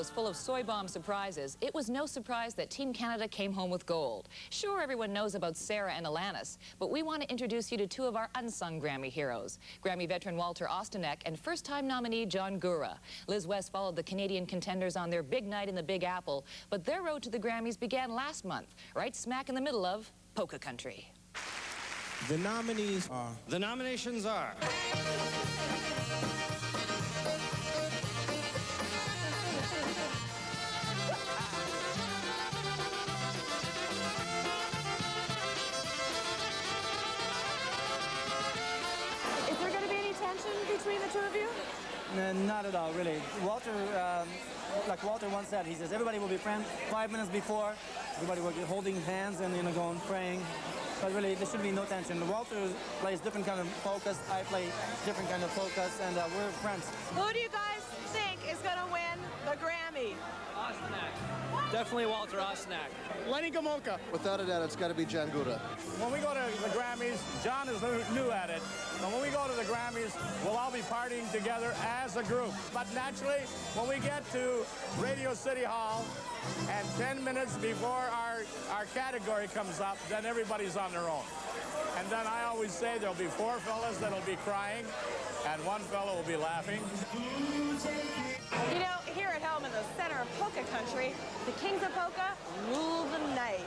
Was full of soy bomb surprises, it was no surprise that Team Canada came home with gold. Sure, everyone knows about Sarah and Alanis, but we want to introduce you to two of our unsung Grammy heroes, Grammy veteran Walter Ostanek and first-time nominee Gora. Liz West followed the Canadian contenders on their big night in the Big Apple, but their road to the Grammys began last month, right smack in the middle of Polka country. The nominees are... The nominations are... Is there going to be any tension between the two of you? Not at all, really. Walter, like Walter once said, he says everybody will be friends 5 minutes before. Everybody will be holding hands and, going praying. But really, there should be no tension. Walter plays different kind of polkas. I play different kind of polkas, and we're friends. Who do you guys think is going to win the Grammy? Ostanek. Definitely Walter Ostanek. Lenny Gomulka. Without a doubt, it's got to be Gora. When we go to the Grammys, John is new at it. But when we go to the Grammys, we'll all be partying together as a group. But naturally, when we get to Radio City Hall, and 10 minutes before our category comes up, then everybody's on their own. And then I always say there'll be 4 fellas that'll be crying, and 1 fellow will be laughing. You know, here at home in the center of polka country, the kings of polka rule the night.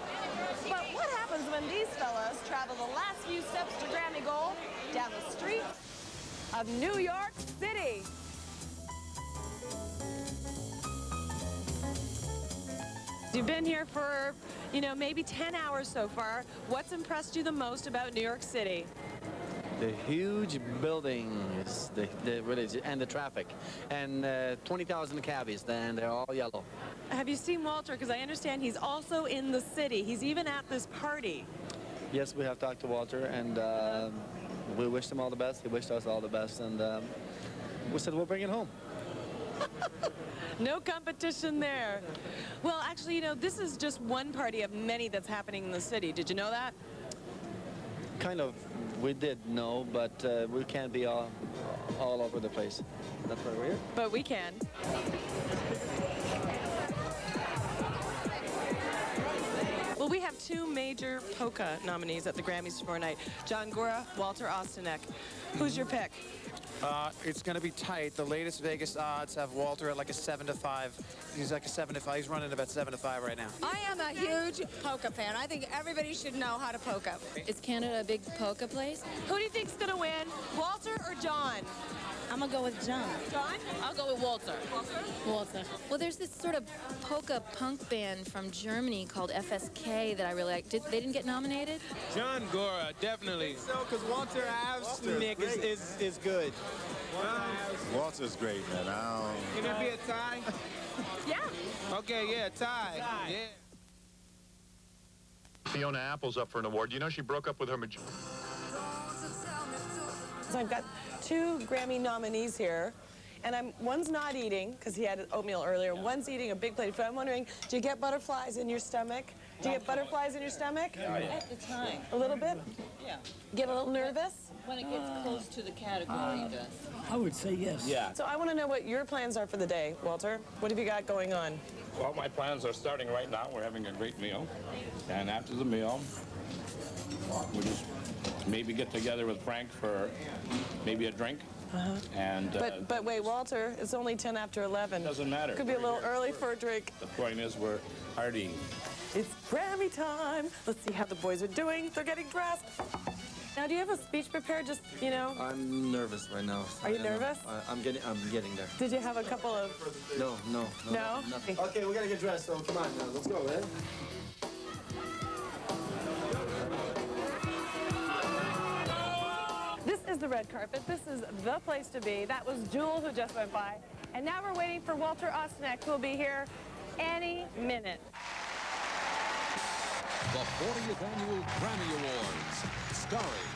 But what happens when these fellas travel the last few steps to Grammy gold down the street of New York City? You've been here for, maybe 10 hours so far. What's impressed you the most about New York City? The huge buildings, and the traffic, and 20,000 cabbies, and they're all yellow. Have you seen Walter? Because I understand he's also in the city. He's even at this party. Yes, we have talked to Walter, and we wished him all the best. He wished us all the best, and we said we'll bring it home. No competition there. Well, actually, this is just one party of many that's happening in the city. Did you know that? Kind of. We did know, but we can't be all over the place. That's why we're here. But we can. Well, we have 2 major polka nominees at the Grammys tomorrow night. Gora, Walter Ostanek. Who's your pick? It's going to be tight. The latest Vegas odds have Walter at like a 7-5. He's like a 7-5. He's running about 7-5 right now. I am a huge polka fan. I think everybody should know how to polka. Is Canada a big polka place? Who do you think's going to win, Walter or John? I'm going to go with John. John? I'll go with Walter. Walter. Well, there's this sort of polka punk band from Germany called FSK that I really like. They didn't get nominated? Gora, definitely. So, because Walter Ostanek is good. Walter's great, man. Can it be a tie? Yeah. Okay, yeah, tie. Yeah. Fiona Apple's up for an award. You know she broke up with her So I've got 2 Grammy nominees here, and one's not eating because he had oatmeal earlier. One's eating a big plate of food. I'm wondering, do you get butterflies in your stomach? Do you get butterflies in your stomach? At the time. A little bit? Yeah. Get a little nervous? When it gets close to the category, it does. I would say yes. Yeah. So I want to know what your plans are for the day, Walter. What have you got going on? Well, my plans are starting right now. We're having a great meal. And after the meal, we'll just maybe get together with Frank for maybe a drink. And But wait, Walter, it's only 10 after 11. Doesn't matter. Could be a little early for a drink. The point is we're partying. It's Grammy time. Let's see how the boys are doing. They're getting dressed. Now, do you have a speech prepared? Just, I'm nervous right now. Are you nervous? I'm getting there. Did you have a couple of... No. No? Nothing. Okay, we gotta get dressed, so come on now. Let's go, man. This is the red carpet. This is the place to be. That was Jewel, who just went by. And now we're waiting for Walter Ostanek, who will be here any minute. The 40th Annual Grammy Awards, starring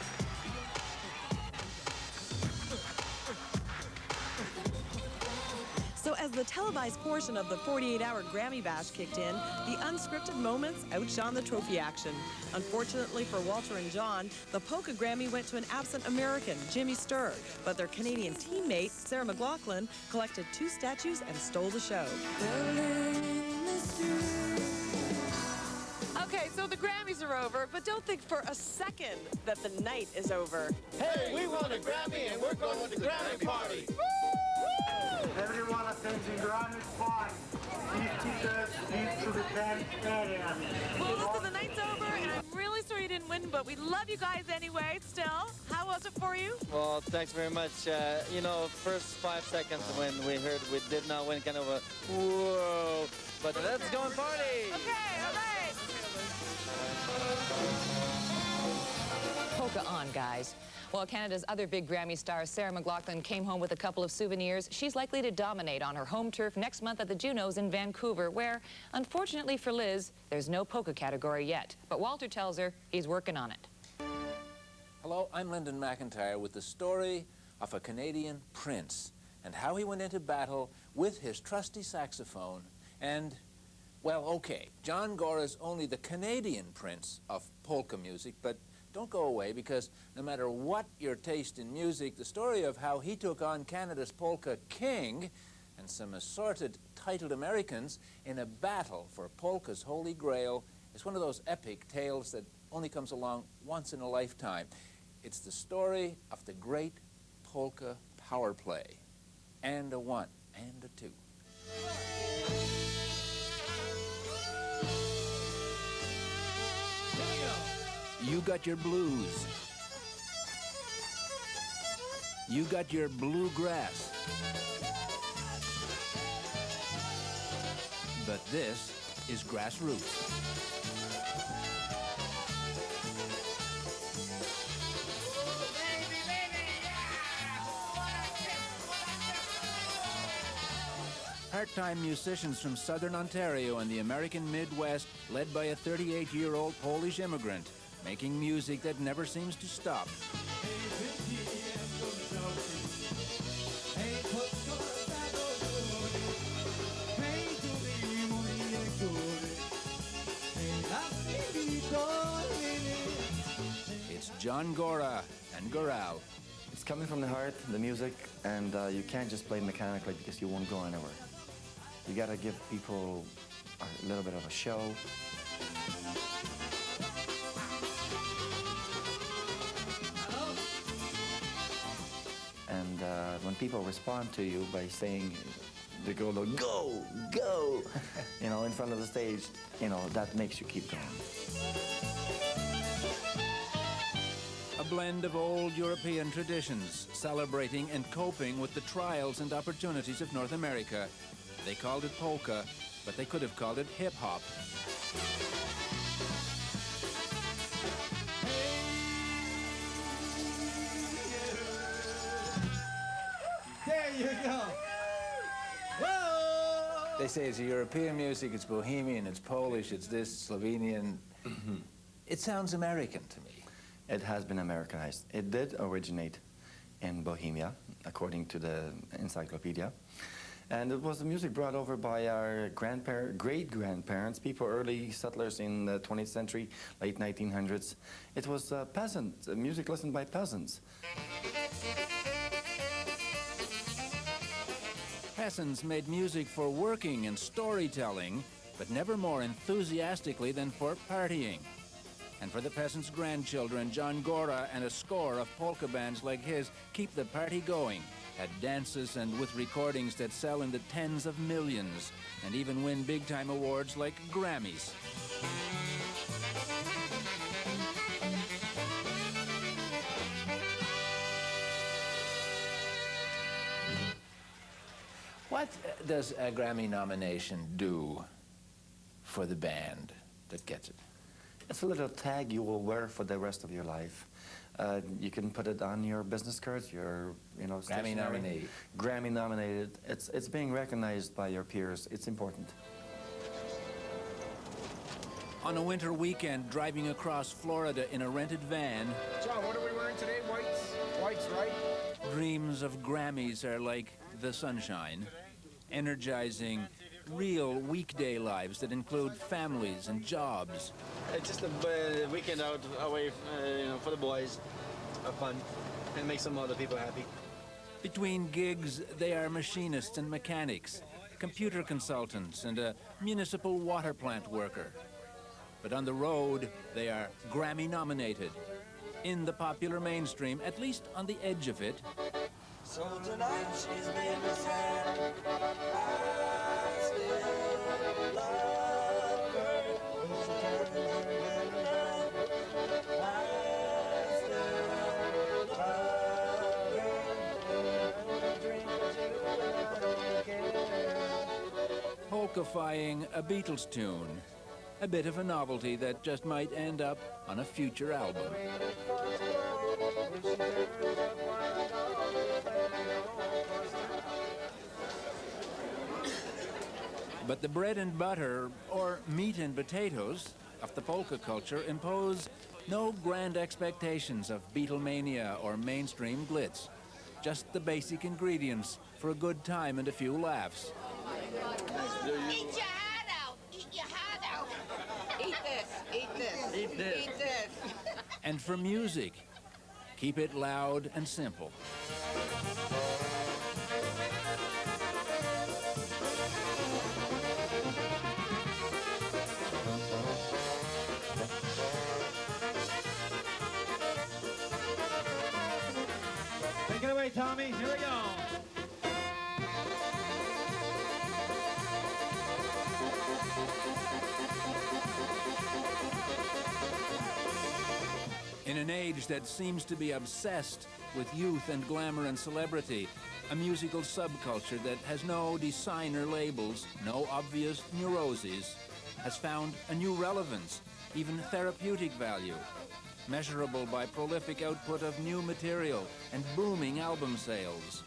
So as As the televised portion of the 48-hour Grammy Bash kicked in, the unscripted moments outshone the trophy action. Unfortunately for Walter and John, the Polka Grammy went to an absent American, Jimmy Sturr, but their Canadian teammate, Sarah McLachlan, collected 2 statues and stole the show. Okay, so the Grammys are over, but don't think for a second that the night is over. Hey, we won a Grammy and we're going to the Grammy party. Everyone attending Grammy party. These tickets lead to the 10th area. Well, listen, the night's over, and I'm really sorry you didn't win, but we love you guys anyway, still. How was it for you? Well, thanks very much. You know, first 5 seconds when we heard we did not win, kind of a whoa. But let's go and party! Okay, all right. Polka on, guys. While Canada's other big Grammy star, Sarah McLachlan, came home with a couple of souvenirs, she's likely to dominate on her home turf next month at the Junos in Vancouver, where, unfortunately for Liz, there's no polka category yet. But Walter tells her he's working on it. Hello, I'm Lyndon McIntyre with the story of a Canadian prince and how he went into battle with his trusty saxophone and, well, okay, John Gora's only the Canadian prince of polka music, but don't go away, because no matter what your taste in music, the story of how he took on Canada's polka king and some assorted titled Americans in a battle for polka's holy grail is one of those epic tales that only comes along once in a lifetime. It's the story of the great polka power play. And a 1 and a 2. You got your blues. You got your bluegrass. But this is grassroots. Part-time musicians from southern Ontario and the American Midwest, led by a 38-year-old Polish immigrant, making music that never seems to stop. It's John Gora and Goral. It's coming from the heart, the music, and you can't just play mechanically because you won't go anywhere. You gotta give people a little bit of a show. And when people respond to you by saying, they go, go, go, you know, in front of the stage, you know, that makes you keep going. A blend of old European traditions, celebrating and coping with the trials and opportunities of North America. They called it polka, but they could have called it hip-hop. There you go. Whoa! They say it's European music, it's Bohemian, it's Polish, it's this, Slovenian. It sounds American to me. It has been Americanized. It did originate in Bohemia, according to the encyclopedia. And it was the music brought over by our great-grandparents, people, early settlers in the 20th century, late 1900s. It was peasant, music listened by peasants. Peasants made music for working and storytelling, but never more enthusiastically than for partying. And for the peasants' grandchildren, John Gora and a score of polka bands like his keep the party going at dances and with recordings that sell in the tens of millions and even win big-time awards like Grammys. What does a Grammy nomination do for the band that gets it? It's a little tag you will wear for the rest of your life. You can put it on your business cards, your, you know, Grammy nominee. Grammy nominated. It's being recognized by your peers. It's important. On a winter weekend, driving across Florida in a rented van, John, what are we wearing today? Whites? Whites, right? dreams of Grammys are like the sunshine. energizing, real weekday lives that include families and jobs. It's just a weekend out away, for the boys, have fun, and make some other people happy. Between gigs, they are machinists and mechanics, computer consultants, and a municipal water plant worker. But on the road, they are Grammy nominated. In the popular mainstream, at least on the edge of it. So tonight she's made me sad. I still love her. I still love her. Polka-fying a Beatles tune. A bit of a novelty that just might end up on a future album. But the bread and butter, or meat and potatoes, of the polka culture impose no grand expectations of Beatlemania or mainstream glitz. Just the basic ingredients for a good time and a few laughs. Eat your heart out. Eat your heart out. Eat this. Eat this. Eat this. Eat this. And for music, keep it loud and simple. Take it away, Tommy. Here we go. In an age that seems to be obsessed with youth and glamour and celebrity, a musical subculture that has no designer labels, no obvious neuroses, has found a new relevance, even therapeutic value, measurable by prolific output of new material and booming album sales.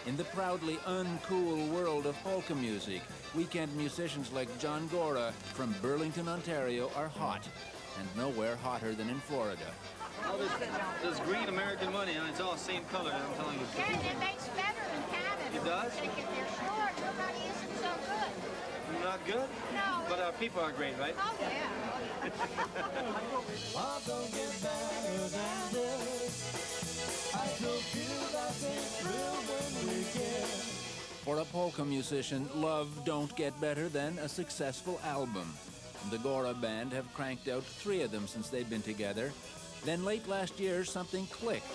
In the proudly uncool world of polka music, weekend musicians like John Gora from Burlington, Ontario are hot, and nowhere hotter than in Florida. All this green American money, and it's all the same color, I'm telling you. Yeah, and it makes better in Canada. It does? If they're short, your money isn't so good. Not good? No. But our people are great, right? Oh, yeah. Love don't get better than this. I still feel that it's real when we kiss. For a polka musician, love don't get better than a successful album. The Gora band have cranked out 3 of them since they've been together. Then late last year, something clicked.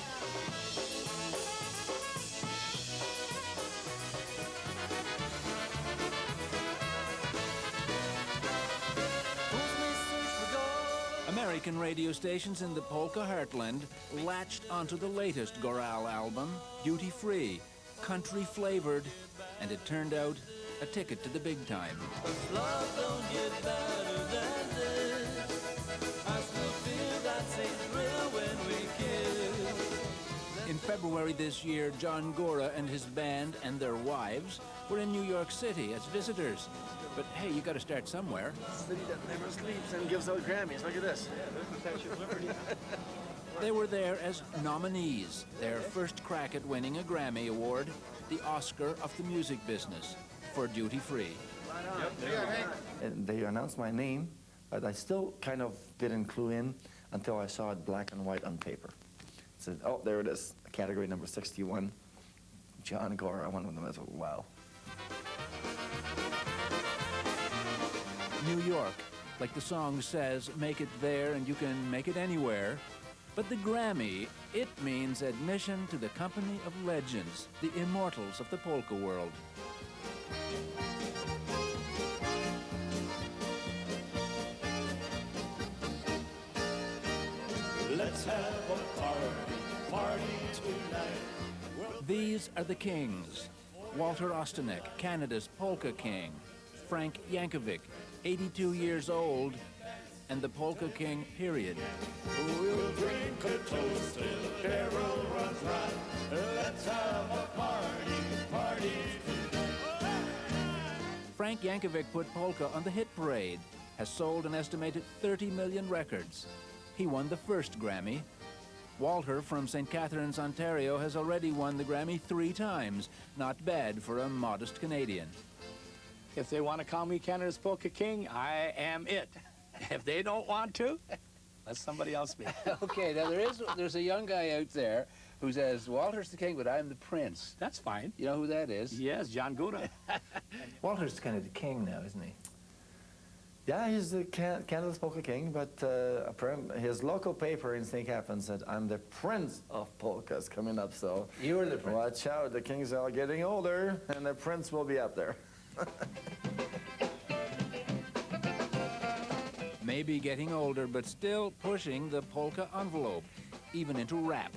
American radio stations in the polka heartland latched onto the latest Goral album, Duty Free, country flavored, and it turned out a ticket to the big time. Love don't get better than this. I still feel that same thrill when we kiss. In February this year, John Gora and his band and their wives were in New York City as visitors. But hey, you got to start somewhere. City that never sleeps and gives out Grammys. Look at this. They were there as nominees, their first crack at winning a Grammy Award, the Oscar of the music business, for Duty Free. And they announced my name, but I still kind of didn't clue in until I saw it black and white on paper. It said, oh, there it is, category number 61, John Gora. One of them is, wow. New York, like the song says, make it there and you can make it anywhere. But the Grammy, it means admission to the company of legends, the immortals of the polka world. Let's have a party tonight. These are the kings. Walter Ostanek, Canada's polka king. Frank Yankovic, 82 years old, and the polka king, period. We'll drink a toast till the barrel runs dry. Let's have a party tonight. Frank Yankovic put polka on the hit parade, has sold an estimated 30 million records. He won the first Grammy, Walter from St. Catharines, Ontario, has already won the Grammy 3 times. Not bad for a modest Canadian. If they want to call me Canada's Polka King, I am it. If they don't want to, let somebody else be. Okay, now there's a young guy out there who says, Walter's the king, but I'm the prince. That's fine. You know who that is? Yes, John Gora. Walter's kind of the king now, isn't he? Yeah, he's the Canada's Polka King, but his local paper in St. Catharines said, I'm the Prince of Polkas coming up, so... You are the prince. Watch out, the kings are getting older, and the prince will be up there. Maybe getting older, but still pushing the polka envelope, even into rap.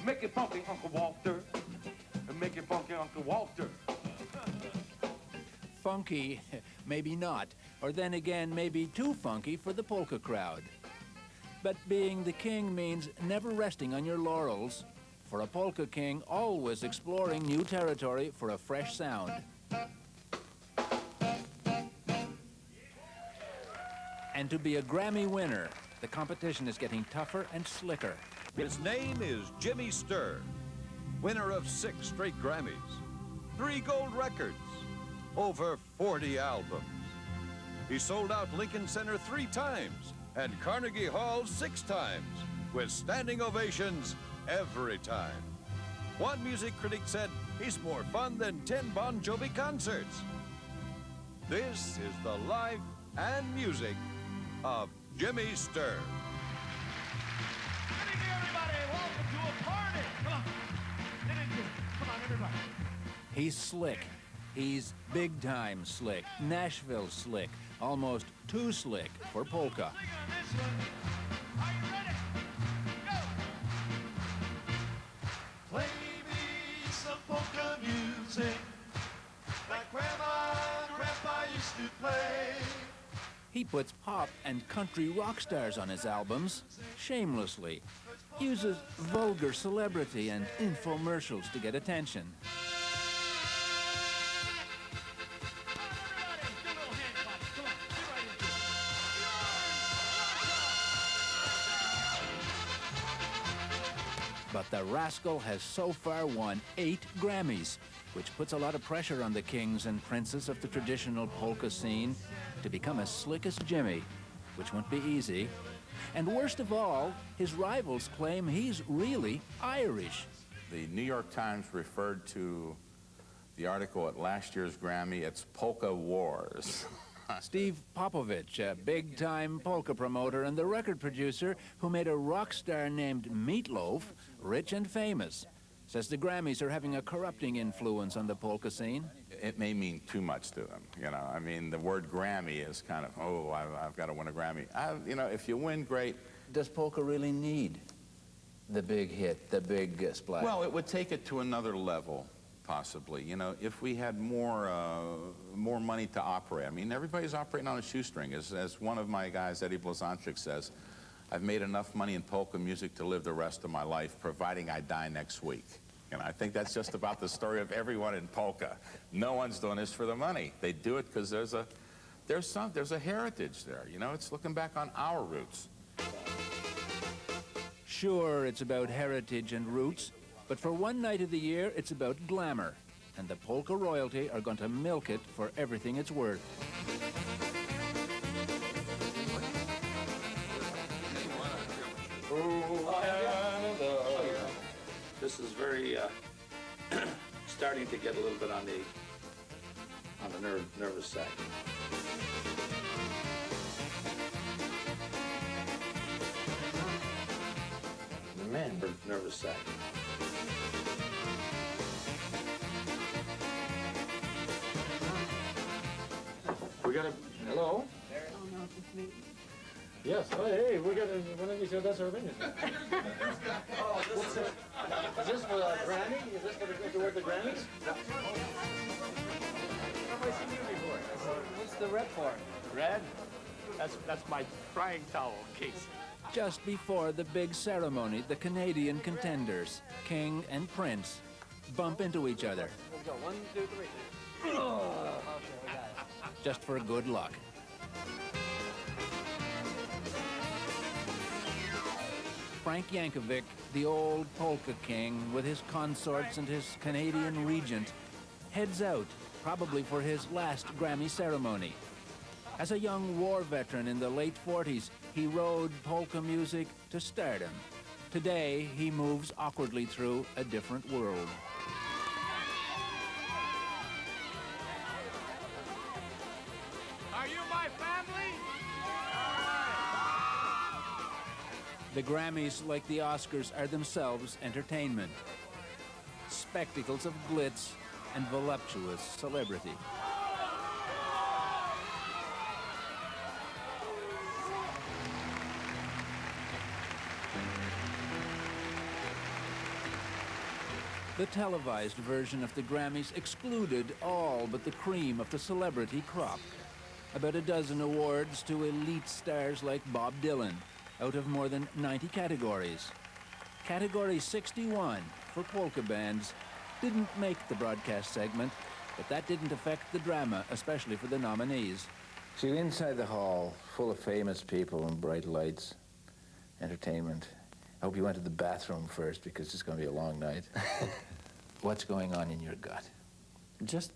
Make it funky, Uncle Walter, and make it funky, Uncle Walter. Funky, maybe not. Or then again, maybe too funky for the polka crowd. But being the king means never resting on your laurels. For a polka king, always exploring new territory for a fresh sound. And to be a Grammy winner, the competition is getting tougher and slicker. His name is Jimmy Sturr, winner of 6 straight Grammys, 3 gold records, over 40 albums. He sold out Lincoln Center 3 times and Carnegie Hall 6 times, with standing ovations every time. One music critic said he's more fun than 10 Bon Jovi concerts. This is the life and music of Jimmy Sturr. Good evening, everybody. Welcome to a party. Come on. Come on, everybody. He's slick. He's big-time slick, Nashville slick, almost too slick for polka. Play me some polka music like Grandma and Grandpa used to play. He puts pop and country rock stars on his albums, shamelessly. Uses vulgar celebrity and infomercials to get attention. But the rascal has so far won 8 Grammys, which puts a lot of pressure on the kings and princes of the traditional polka scene to become as slick as Jimmy, which won't be easy. And worst of all, his rivals claim he's really Irish. The New York Times referred to the article at last year's Grammy, it's Polka Wars. Steve Popovich, a big-time polka promoter and the record producer who made a rock star named Meatloaf rich and famous, says the Grammys are having a corrupting influence on the polka scene. It may mean too much to them, you know. I mean, the word Grammy is kind of, oh, I've got to win a Grammy. You know, if you win, great. Does polka really need the big hit, the big splash? Well, it would take it to another level, possibly. You know, if we had more money to operate. I mean, everybody's operating on a shoestring. As one of my guys, Eddie Blazonczyk, says, I've made enough money in polka music to live the rest of my life, providing I die next week. And I think that's just about the story of everyone in polka. No one's doing this for the money. They do it because there's a heritage there. You know, it's looking back on our roots. Sure, it's about heritage and roots, but for one night of the year, it's about glamour. And the polka royalty are going to milk it for everything it's worth. This is very starting to get a little bit on the nervous side. The man, nervous side. We got a hello. Yes. Oh, hey, we got a. Why don't you say that's our opinion? Is this for a Grammy? Is this for the word the Grammys? Have I seen you before? What's the red for? Red? That's my crying towel case. Just before the big ceremony, the Canadian contenders, King and Prince, bump into each other. Let's go. 1, 2, 3. Okay, we got it. Just for good luck. Frank Yankovic, the old polka king with his consorts and his Canadian regent, heads out, probably for his last Grammy ceremony. As a young war veteran in the late 40s, he rode polka music to stardom. Today, he moves awkwardly through a different world. Are you my family? The Grammys, like the Oscars, are themselves entertainment. Spectacles of glitz and voluptuous celebrity. The televised version of the Grammys excluded all but the cream of the celebrity crop. About a dozen awards to elite stars like Bob Dylan, out of more than 90 categories. Category 61 for polka bands didn't make the broadcast segment, but that didn't affect the drama, especially for the nominees. So you're inside the hall, full of famous people and bright lights, entertainment. I hope you went to the bathroom first because it's going to be a long night. What's going on in your gut? Just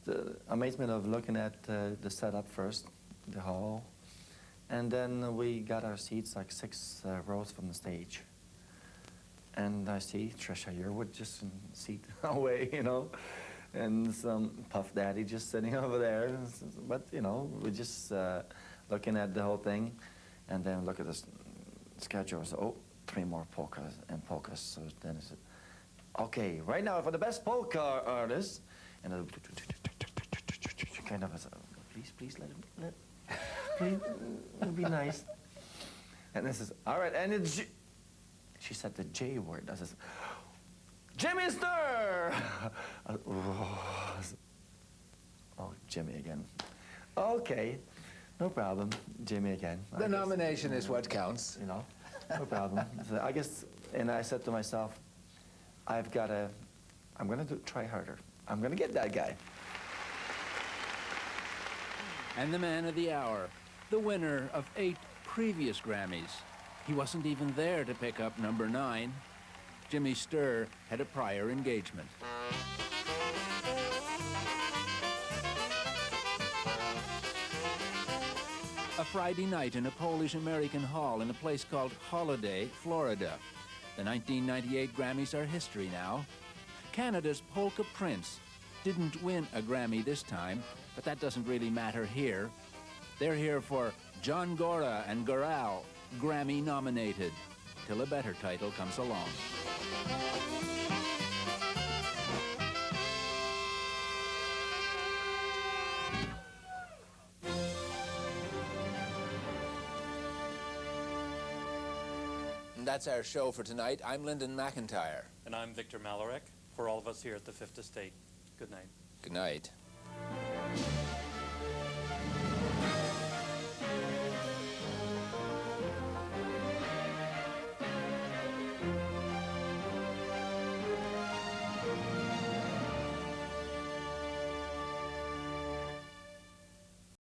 amazement of looking at the setup first, the hall, and then we got our seats like 6 rows from the stage. And I see Trisha Yearwood just in seat away, you know, and some Puff Daddy just sitting over there. But, you know, we're just looking at the whole thing, and then look at the schedule. So, oh, 3 more polkas and polkas. So then it's, okay, right now for the best polka artist, and kind of, please let him, please, it'll be nice. And this is, all right, and it's, she said the J word. I says, Jimmy Stir! Oh, Jimmy again. Okay, no problem, Jimmy again. The nomination is what counts. You know, no problem. So I guess, and I said to myself, I'm gonna try harder. I'm gonna get that guy. And the man of the hour, the winner of 8 previous Grammys. He wasn't even there to pick up number 9. Jimmy Stir had a prior engagement. A Friday night in a Polish-American hall in a place called Holiday, Florida. The 1998 Grammys are history now. Canada's Polka Prince didn't win a Grammy this time, but that doesn't really matter here. They're here for John Gora and Gora, Grammy nominated, till a better title comes along. And that's our show for tonight. I'm Lyndon McIntyre. And I'm Victor Malarek, for all of us here at the Fifth Estate. Good night. Good night.